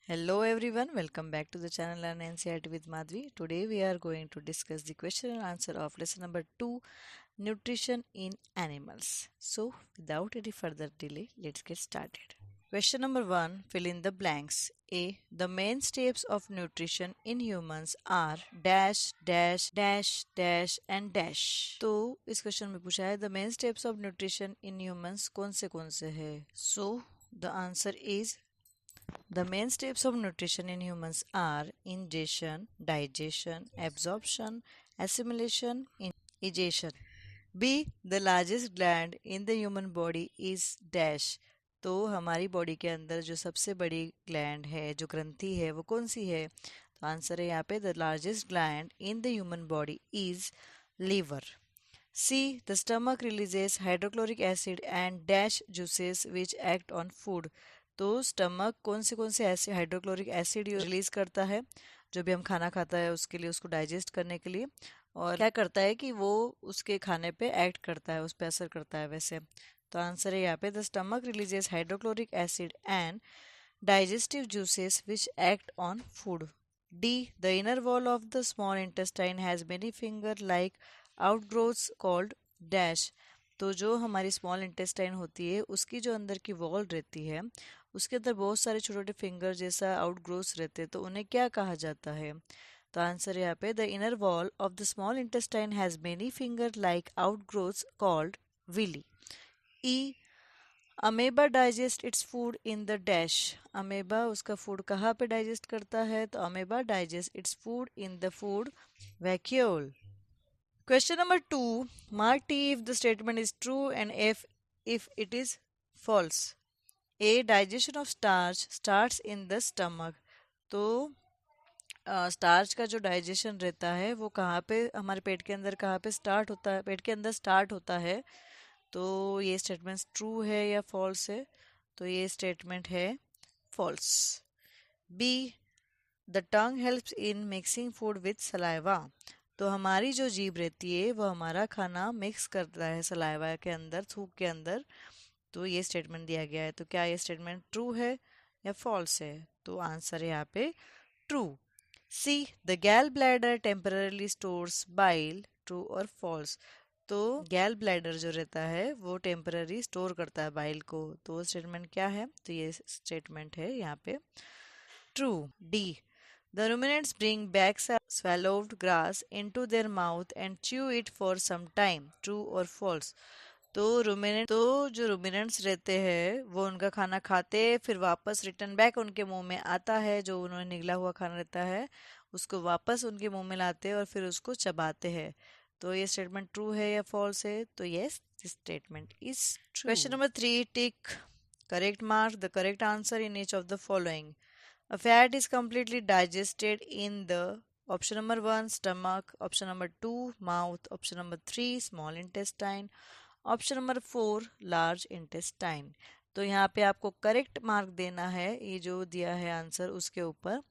Hello everyone, welcome back to the channel Learn NCERT with Madhvi. Today we are going to discuss the question and answer of lesson number 2, Nutrition in Animals. So without any further delay, let's get started. Question number 1, fill in the blanks. A. The main steps of nutrition in humans are dash dash dash dash and dash. तो इस question में पूछा है the main steps of nutrition in humans कौन से है. So the answer is the main steps of nutrition in humans are ingestion, digestion, absorption, assimilation, ingestion. B. The largest gland in the human body is dash. तो हमारी body के अंदर जो सबसे बड़ी ग्लैंड है, जो ग्रंथि है, वो कौन सी है? तो आंसर है यहाँ पे the largest gland in the human body is liver. C. The stomach releases hydrochloric acid and dash juices which act on food. तो स्टमक कौन से ऐसे हाइड्रोक्लोरिक एसिड रिलीज करता है जो भी हम खाना खाता है उसके लिए, उसको डाइजेस्ट करने के लिए, और क्या करता है कि वो उसके खाने पे एक्ट करता है, उस पर असर करता है वैसे. तो आंसर है यहाँ पे the stomach releases hydrochloric acid and digestive juices which act on food. D. The inner wall of the small intestine has many finger-like outgrowths called dash. तो जो हमारी स्मॉल इंटेस्टाइन होती है उसकी जो अंदर की वॉल रहती है उसके अंदर बहुत सारे छोटे छोटे फिंगर जैसा आउटग्रोथ्स रहते हैं, तो उन्हें क्या कहा जाता है? तो आंसर यहाँ पे the inner wall of the small intestine has many finger like outgrowths called villi. E. Amoeba digest its food in the dash. Amoeba उसका फूड कहाँ पे डाइजेस्ट करता है? तो amoeba digest its food in the food vacuole. Question number 2. Mark T if the statement is true and if it is false. A. Digestion of starch starts in the stomach. तो starch का जो digestion रहता है वो कहाँ पे, हमारे पेट के अंदर कहाँ पे स्टार्ट होता है? पेट के अंदर स्टार्ट होता है. तो ये स्टेटमेंट ट्रू है या फॉल्स है? तो ये स्टेटमेंट है false. B. The tongue helps in mixing food with saliva. तो हमारी जो जीभ रहती है वो हमारा खाना मिक्स करता है सलाइवा के अंदर, थूक के अंदर. तो ये स्टेटमेंट दिया गया है. तो क्या ये स्टेटमेंट ट्रू है या फॉल्स है? तो आंसर है यहाँ पे true. C. The gall bladder temporarily stores bile. True और फॉल्स? तो गैल ब्लैडर जो रहता है वो टेम्पररी स्टोर करता है बाइल को. तो स्टेटमेंट क्या है? तो ये स्टेटमेंट है यहाँ पे true. D. The ruminants bring back swallowed grass into their mouth and chew it for some time. True or false? तो जो ruminants रहते हैं वो उनका खाना खाते फिर वापस रिटर्न बैक उनके मुंह में आता है, जो उन्होंने निगला हुआ खाना रहता है उसको वापस उनके मुंह में लाते हैं और फिर उसको चबाते हैं. तो ये स्टेटमेंट ट्रू है या फॉल्स है? तो yes, this statement is true. Question number 3, tick correct mark the correct answer in each of the following. A fat is completely digested in the option number 1 stomach, option number 2 mouth, option number 3 small intestine, option number 4 large intestine. तो यहाँ पे आपको correct mark देना है, ये जो दिया है आंसर उसके ऊपर.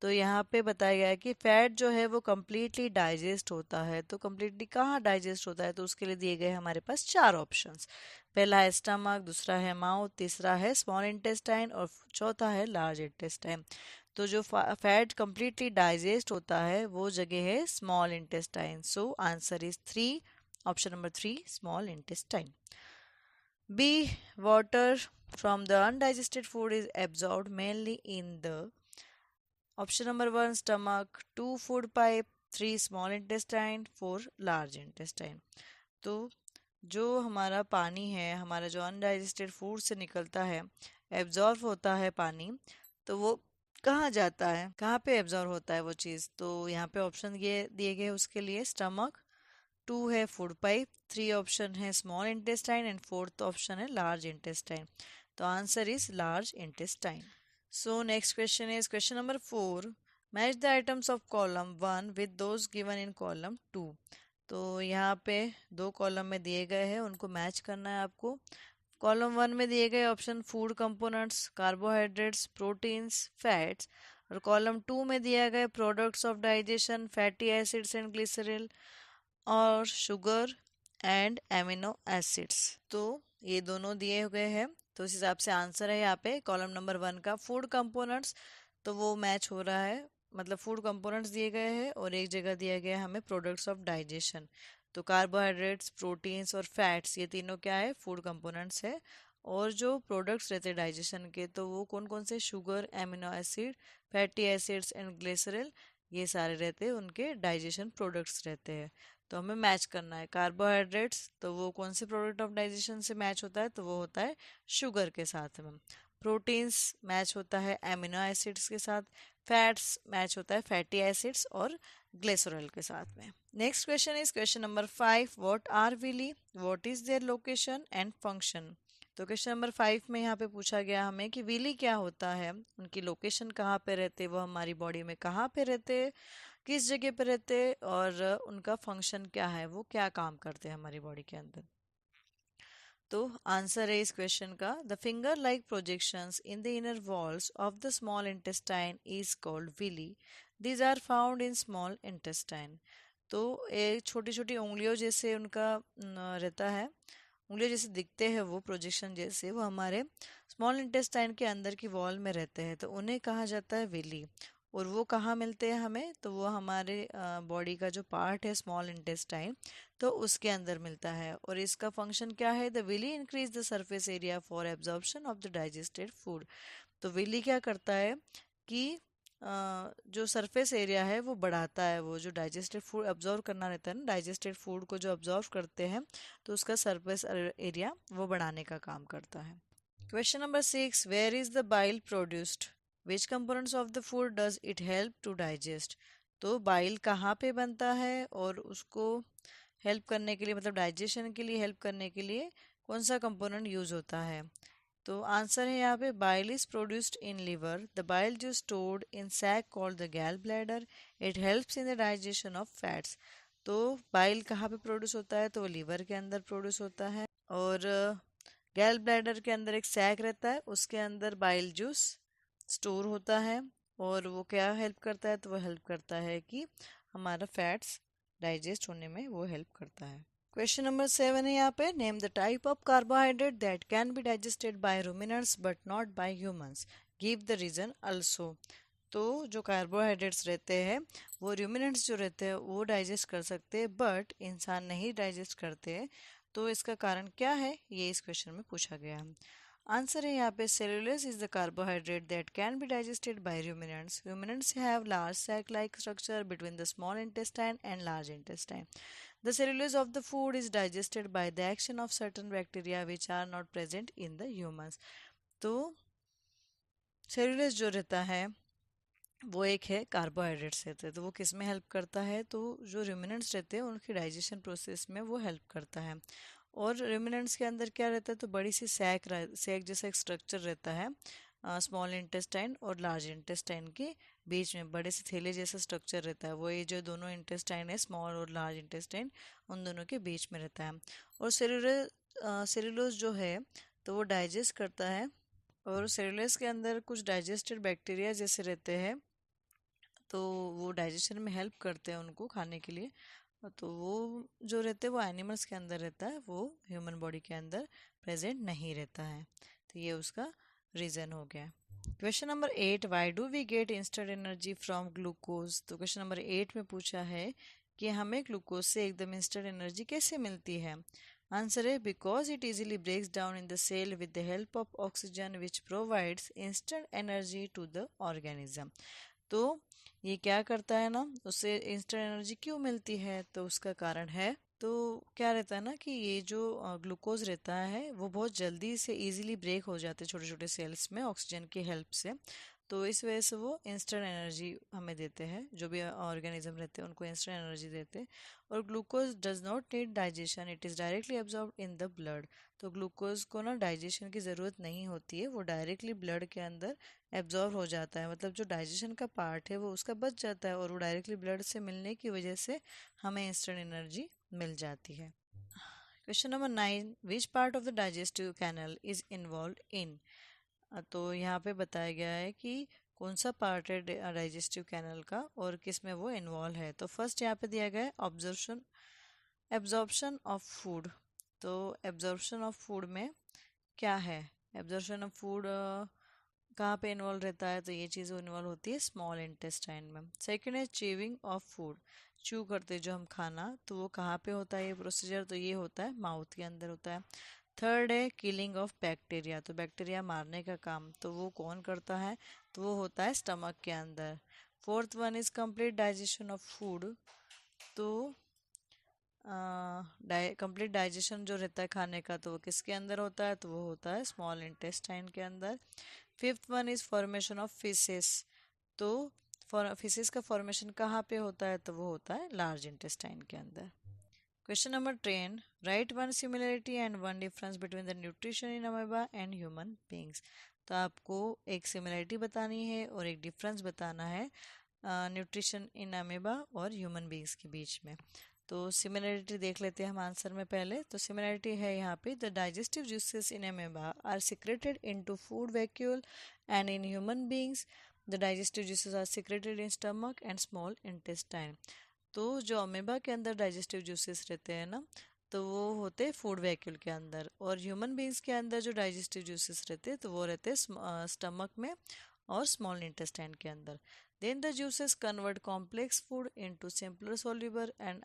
तो यहाँ पे बताया गया है कि फैट जो है वो कम्प्लीटली डाइजेस्ट होता है. तो कम्प्लीटली कहाँ डाइजेस्ट होता है? तो उसके लिए दिए गए हमारे पास 4 ऑप्शंस. पहला है स्टमक, दूसरा है माउथ, तीसरा है स्मॉल इंटेस्टाइन और चौथा है लार्ज इंटेस्टाइन. तो जो फैट कम्प्लीटली डाइजेस्ट होता है वो जगह है small intestine. So answer is 3, option number 3 small intestine. B. Water from the undigested food is absorbed mainly in the option number 1 stomach, 2 food pipe, 3 small intestine, 4 large intestine. तो जो हमारा पानी है, हमारा जो अनडाइजेस्टेड फूड से निकलता है, एब्जॉर्व होता है पानी, तो वो कहाँ जाता है, कहाँ पे एब्जॉर्व होता है वो चीज़? तो यहाँ पे ऑप्शन ये दिए गए उसके लिए स्टमक, 2 है फूड पाइप, 3 ऑप्शन है small intestine and 4th option है लार्ज इंटेस्टाइन. तो answer is large intestine. So next question is question number 4. Match the items of column 1 with those given in column 2. तो यहाँ पे दो column में दिए गए हैं, उनको मैच करना है आपको. कॉलम 1 में दिए गए option food components, carbohydrates, proteins, fats. और कॉलम 2 में दिया गया products of digestion, fatty acids and glycerol और शुगर एंड एमिनो एसिड्स. तो ये दोनों दिए हुए हैं. तो इस हिसाब से आंसर है यहाँ पे कॉलम नंबर 1 का फूड कंपोनेंट्स, तो वो मैच हो रहा है, मतलब फूड कंपोनेंट्स दिए गए हैं और एक जगह दिया गया है हमें प्रोडक्ट्स ऑफ डाइजेशन। तो कार्बोहाइड्रेट्स, प्रोटीन्स और फैट्स, ये तीनों क्या है, फूड कंपोनेंट्स है। और जो प्रोडक्ट्स रहते हैं डाइजेशन के, तो वो कौन कौन से, sugar, amino acid, fatty acids and glycerol, ये सारे रहते हैं उनके डाइजेशन प्रोडक्ट्स रहते हैं। तो हमें मैच करना है कार्बोहाइड्रेट्स, तो वो कौन से प्रोडक्ट ऑफ डाइजेशन से मैच होता है, तो वो होता है शुगर के साथ में। प्रोटीन्स मैच होता है एमिनो एसिड्स के साथ। फैट्स मैच होता है फैटी एसिड्स और ग्लिसरॉल के साथ में। Next question is question number 5, what are villi, what is their location and function. तो क्वेश्चन नंबर 5 में यहाँ पे पूछा गया हमें कि विली क्या होता है, उनकी लोकेशन कहाँ पे रहते, वो हमारी बॉडी में कहाँ पे रहते, किस जगह पे रहते, और उनका फंक्शन क्या है, वो क्या काम करते हैं हमारी बॉडी के अंदर। तो आंसर है इस क्वेश्चन का, the finger like projections in the inner walls of the small intestine is called villi. These are found in small intestine. तो ये छोटी छोटी उंगलियों जैसे उनका रहता है, उंगलियों जैसे दिखते हैं वो प्रोजेक्शन जैसे, वो हमारे स्मॉल इंटेस्टाइन के अंदर की वॉल में रहते हैं, तो उन्हें कहा जाता है विली। और वो कहाँ मिलते हैं हमें, तो वो हमारे बॉडी का जो पार्ट है स्मॉल इंटेस्टाइन, तो उसके अंदर मिलता है। और इसका फंक्शन क्या है, the villi increase the surface area for absorption of the digested food. तो विली क्या करता है कि जो सरफेस एरिया है वो बढ़ाता है, वो जो डाइजेस्टेड फूड अब्जॉर्व करना रहता है ना, डाइजेस्टेड फूड को जो अब्जॉर्व करते हैं, तो उसका सरफेस एरिया वो बढ़ाने का काम करता है। Question number 6, where is the bile produced, which components of the food does it help to digest. तो बाइल कहाँ पे बनता है और उसको हेल्प करने के लिए, मतलब डाइजेशन के लिए हेल्प करने के लिए कौन सा कंपोनेंट यूज होता है। तो आंसर है यहाँ पे, bile is produced in liver, the bile जो stored in sac called the gall bladder, it helps in the digestion of fats. तो बाइल कहाँ पे प्रोड्यूस होता है, तो वो लीवर के अंदर प्रोड्यूस होता है। और गैल ब्लैडर के अंदर एक सैक रहता है, उसके अंदर बाइल जूस स्टोर होता है। और वो क्या हेल्प करता है, तो वो हेल्प करता है कि हमारा फैट्स डाइजेस्ट होने में वो हेल्प करता है। क्वेश्चन नंबर 7 है यहाँ पे, name the type of carbohydrate that can be digested by ruminants but not by humans, give the reason also. तो जो कार्बोहाइड्रेट्स रहते हैं वो रूमिनेंट्स जो रहते हैं वो डाइजेस्ट कर सकते हैं, बट इंसान नहीं डाइजेस्ट करते हैं। तो इसका कारण क्या है, ये इस क्वेश्चन में पूछा गया है। आंसर है यहाँ पे, cellulose is the carbohydrate that can be digested by ruminants. Ruminants have large sac like structure between the small intestine and large intestine. The cellulose of the food is digested by the action of certain bacteria which are not present in the humans. तो cellulose जो रहता है वो एक है carbohydrates रहते हैं, तो वो किस में हेल्प करता है, तो जो रूमिनेंट्स रहते हैं उनकी डाइजेशन प्रोसेस में वो हेल्प करता है। और रूमिनेंट्स के अंदर क्या रहता है, तो बड़ी सी सैक जैसा एक स्ट्रक्चर रहता है स्मॉल इंटेस्टाइन और लार्ज इंटेस्टाइन के बीच में, बड़े से थैले जैसा स्ट्रक्चर रहता है, वो ये जो दोनों इंटेस्टाइन है स्मॉल और लार्ज इंटेस्टाइन, उन दोनों के बीच में रहता है। और सेलुलोज जो है तो वो डाइजेस्ट करता है, और सेलुलोज के अंदर कुछ डाइजेस्टेड बैक्टीरिया जैसे रहते हैं, तो वो डाइजेशन में हेल्प करते हैं उनको खाने के लिए। तो वो जो रहते हैं वो एनिमल्स के अंदर रहता है, वो ह्यूमन बॉडी के अंदर प्रेजेंट नहीं रहता है। तो ये उसका रीज़न हो गया। Question number 8, why do we get instant energy from glucose. तो क्वेश्चन नंबर 8 में पूछा है कि हमें ग्लूकोज से एकदम इंस्टेंट एनर्जी कैसे मिलती है। आंसर है, because it easily breaks down in the cell with the help of oxygen which provides instant energy to the organism. तो ये क्या करता है ना, उससे इंस्टेंट एनर्जी क्यों मिलती है, तो उसका कारण है, तो क्या रहता है ना कि ये जो ग्लूकोज रहता है वो बहुत जल्दी से इजीली ब्रेक हो जाते हैं छोटे छोटे सेल्स में ऑक्सीजन की हेल्प से। तो इस वजह से वो इंस्टेंट एनर्जी हमें देते हैं, जो भी ऑर्गेनिज्म रहते हैं उनको इंस्टेंट एनर्जी देते हैं। और glucose does not need digestion, it is directly absorb in the blood. तो ग्लूकोज को ना डाइजेशन की ज़रूरत नहीं होती है, वो डायरेक्टली ब्लड के अंदर एब्जॉर्व हो जाता है, मतलब जो डाइजेशन का पार्ट है वो उसका बच जाता है, और वो डायरेक्टली ब्लड से मिलने की वजह से हमें इंस्टेंट एनर्जी मिल जाती है। Question number 9, which part of the digestive canal is involved in. तो यहाँ पे बताया गया है कि कौन सा पार्ट है डाइजेस्टिव कैनल का और किस में वो इन्वॉल्व है। तो फर्स्ट यहाँ पे दिया गया है ऑब्जर्प्शन, एब्जॉर्प्शन ऑफ फूड। तो एब्जॉर्प्शन ऑफ फूड में क्या है, एब्जॉर्प्शन ऑफ फूड कहाँ पे इन्वॉल्व रहता है, तो ये चीज़ इन्वॉल्व होती है स्मॉल इंटेस्टाइन में। सेकंड है चीविंग ऑफ फूड, चू करते जो हम खाना, तो वो कहाँ पे होता है ये प्रोसीजर, तो ये होता है माउथ के अंदर होता है। थर्ड है किलिंग ऑफ बैक्टीरिया, तो बैक्टीरिया मारने का काम तो वो कौन करता है, तो वो होता है स्टमक के अंदर। Fourth one is complete digestion of food, तो कंप्लीट डाइजेशन जो रहता है खाने का, तो वो किसके अंदर होता है, तो वो होता है स्मॉल इंटेस्टाइन के अंदर। Fifth one is formation of fishes, तो फिशेस का फॉर्मेशन कहाँ पे होता है, तो वो होता है लार्ज इंटेस्टाइन के अंदर। Question number 10, right one similarity and one difference between the nutrition in amoeba and human beings, तो आपको एक सिमिलरिटी बतानी है और एक डिफरेंस बताना है न्यूट्रिशन इन अमेबा और ह्यूमन बींग्स के बीच में। तो सिमिलरिटी देख लेते हैं हम आंसर में पहले। तो सिमिलरिटी है यहाँ पे, the digestive juices in amoeba are secreted into food vacuole and in human beings the digestive juices are secreted in stomach and small intestine. तो जो अमेबा के अंदर डाइजेस्टिव जूसेस रहते हैं ना, तो वो होते हैं फूड वैक्यूल के अंदर, और ह्यूमन बींग्स के अंदर जो डाइजेस्टिव जूसेस रहते हैं तो वो रहते हैं स्टमक में और स्मॉल इंटेस्टाइन के अंदर। Then the juices convert complex food into simpler soluble and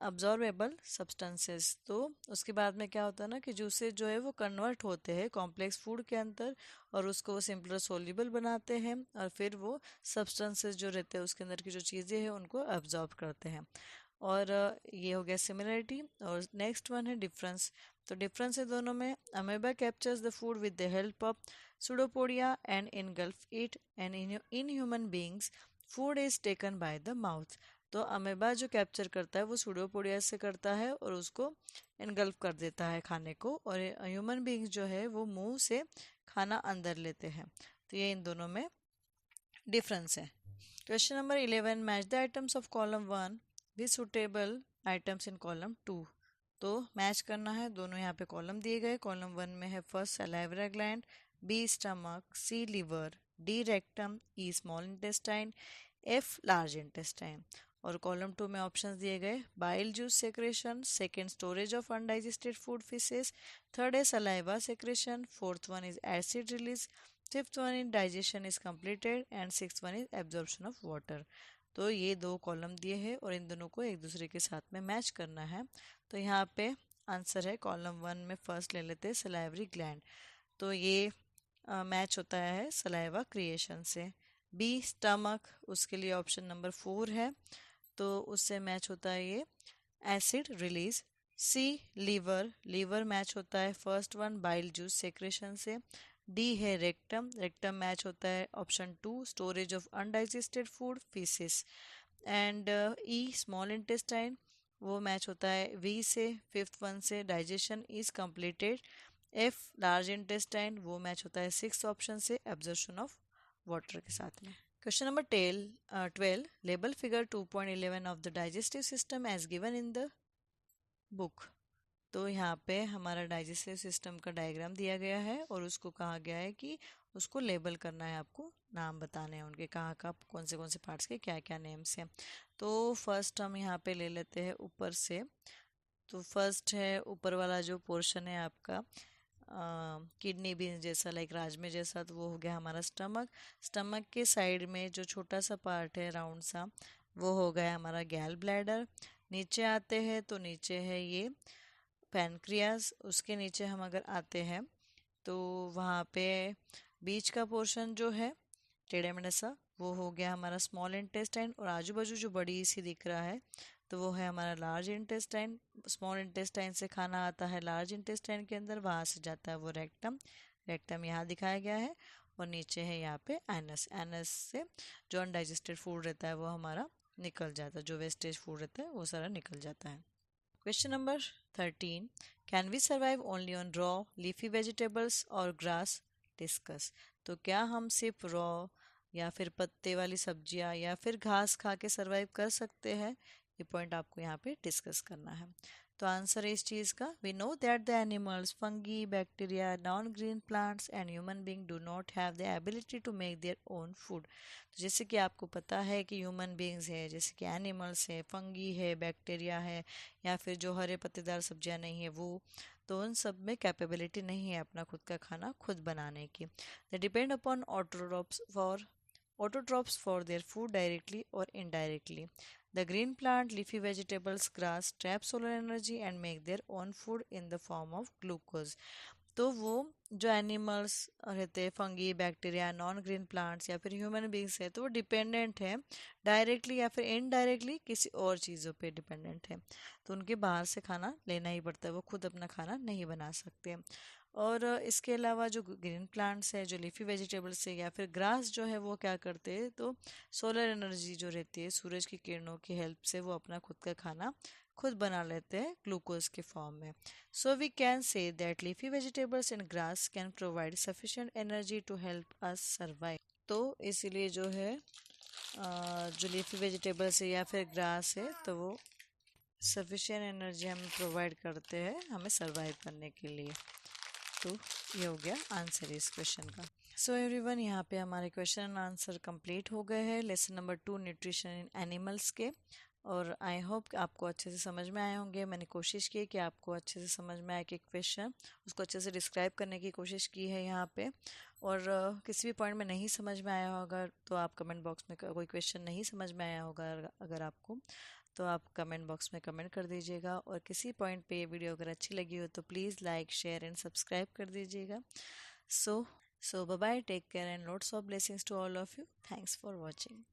absorbable substances. तो उसके बाद में क्या होता है ना कि जूसेस जो है वो कन्वर्ट होते हैं कॉम्प्लेक्स फूड के अंदर, और उसको वो सिंपलर सोल्यूबल बनाते हैं, और फिर वो सब्सटेंसेस जो रहते हैं उसके अंदर की जो चीज़ें हैं उनको अब्जॉर्ब करते हैं। और ये हो गया सिमिलरिटी। और नेक्स्ट वन है डिफरेंस, तो डिफरेंस है दोनों में। Amoeba captures the food with the help of pseudopodia and engulf it, and in human beings food is taken by the mouth. तो अमेबा जो कैप्चर करता है वो सुडोपोडिया से करता है और उसको इनगल्फ कर देता है खाने को, और ह्यूमन बींग्स जो है वो मुंह से खाना अंदर लेते हैं। तो ये इन दोनों में डिफरेंस है। Question number 11, match the items of column 1 with suitable items in column 2। तो मैच करना है, दोनों यहाँ पे कॉलम दिए गए। कॉलम 1 में है first salivary gland, B stomach, C liver, D rectum, E small intestine, F large intestine. और कॉलम 2 में ऑप्शंस दिए गए, bile juice secretion, second storage of undigested food faeces, third है saliva secretion, fourth one is acid release, fifth one in digestion is completed, and six one is absorption of water. तो ये दो column दिए हैं और इन दोनों को एक दूसरे के साथ में मैच करना है। तो यहाँ पे आंसर है कॉलम 1 में फर्स्ट ले लेते हैं सलाइवरी ग्लैंड, तो ये मैच होता है सलाइवा क्रिएशन से। बी स्टमक, उसके लिए ऑप्शन नंबर 4 है, तो उससे मैच होता है ये acid release. C liver, liver match होता है first one bile juice secretion से। डी है रेक्टम, रेक्टम मैच होता है option 2 storage of undigested food faeces. And E small intestine, वो मैच होता है वी से, फिफ्थ वन से digestion is completed. F large intestine, वो मैच होता है सिक्स ऑप्शन से एब्जॉर्प्शन ऑफ वाटर के साथ में। Question number 12, label figure 2.11 of the digestive system as given in the book. तो यहाँ पे हमारा डाइजेस्टिव सिस्टम का डायग्राम दिया गया है और उसको कहा गया है कि उसको लेबल करना है, आपको नाम बताने हैं उनके, कहाँ का कौन से पार्ट्स के क्या क्या नेम्स हैं। तो फर्स्ट हम यहाँ पे ले लेते हैं ऊपर से। तो फर्स्ट है ऊपर वाला जो पोर्शन है आपका किडनी बीन्स जैसा, लाइक राजमे जैसा, तो वो हो गया हमारा स्टमक। स्टमक के साइड में जो छोटा सा पार्ट है राउंड सा, वो हो गया हमारा गैल ब्लैडर। नीचे आते हैं तो नीचे है ये पैनक्रियाज। उसके नीचे हम अगर आते हैं तो वहाँ पे बीच का पोर्शन जो है टेढ़े मेढ़े सा, वो हो गया हमारा स्मॉल इंटेस्टाइन, और आजू बाजू जो बड़ी सी दिख रहा है तो वो है हमारा लार्ज इंटेस्टाइन। स्मॉल इंटेस्टाइन से खाना आता है लार्ज इंटेस्टाइन के अंदर, वहाँ से जाता है वो रेक्टम, रेक्टम यहाँ दिखाया गया है। और नीचे है यहाँ पे एनस, एनस से जो अनडाइजेस्टेड फूड रहता है वो हमारा निकल जाता है, जो वेस्टेज फूड रहता है वो सारा निकल जाता है। Question number 13, can we survive only on raw leafy vegetables और ग्रास, डिस्कस। तो क्या हम सिर्फ रॉ या फिर पत्ते वाली सब्जियां या फिर घास खा के सर्वाइव कर सकते हैं, ये पॉइंट आपको यहाँ पे डिस्कस करना है। तो आंसर है इस चीज़ का, we know that the animals, fungi, bacteria, non green plants and human being do not have the ability to make their own food. तो जैसे कि आपको पता है कि ह्यूमन बींग्स है, जैसे कि एनिमल्स है, फंगी है, बैक्टीरिया है, या फिर जो हरे पत्तेदार सब्जियां नहीं है वो, तो उन सब में कैपेबिलिटी नहीं है अपना खुद का खाना खुद बनाने की। They depend upon autotrophs for their food directly or indirectly. The green plant, leafy vegetables, grass trap solar energy and make their own food in the form of glucose. तो वो जो एनिमल्स रहते हैं, fungi, bacteria, non green plants या फिर human beings है, तो वो डिपेंडेंट है डायरेक्टली या फिर इनडायरेक्टली किसी और चीज़ों पे डिपेंडेंट है। तो उनके बाहर से खाना लेना ही पड़ता है, वो खुद अपना खाना नहीं बना सकते। और इसके अलावा जो ग्रीन प्लांट्स है, जो लीफी वेजिटेबल्स है या फिर ग्रास जो है, वो क्या करते हैं, तो सोलर एनर्जी जो रहती है सूरज की किरणों की हेल्प से वो अपना खुद का खाना खुद बना लेते हैं ग्लूकोज के फॉर्म में। So we can say that leafy vegetables and grass can provide sufficient energy to help us survive. तो इसीलिए जो है जो लीफी वेजिटेबल्स है या फिर ग्रास है, तो वो सफिशिएंट एनर्जी हमें प्रोवाइड करते हैं हमें सर्वाइव करने के लिए। तो ये हो गया आंसर इस क्वेश्चन का। सो एवरीवन, यहाँ पे हमारे क्वेश्चन एंड आंसर कंप्लीट हो गए हैं lesson number 2 nutrition in animals के। और आई होप आपको अच्छे से समझ में आए होंगे। मैंने कोशिश की कि आपको अच्छे से समझ में आए कि क्वेश्चन उसको अच्छे से डिस्क्राइब करने की कोशिश की है यहाँ पे। और किसी भी पॉइंट में नहीं समझ में आया होगा तो आप कमेंट बॉक्स में, कोई क्वेश्चन नहीं समझ में आया होगा अगर आपको, तो आप कमेंट बॉक्स में कमेंट कर दीजिएगा। और किसी पॉइंट पे ये वीडियो अगर अच्छी लगी हो तो please like share and subscribe कर दीजिएगा। So bye bye, take care and lots of blessings to all of you. Thanks for watching.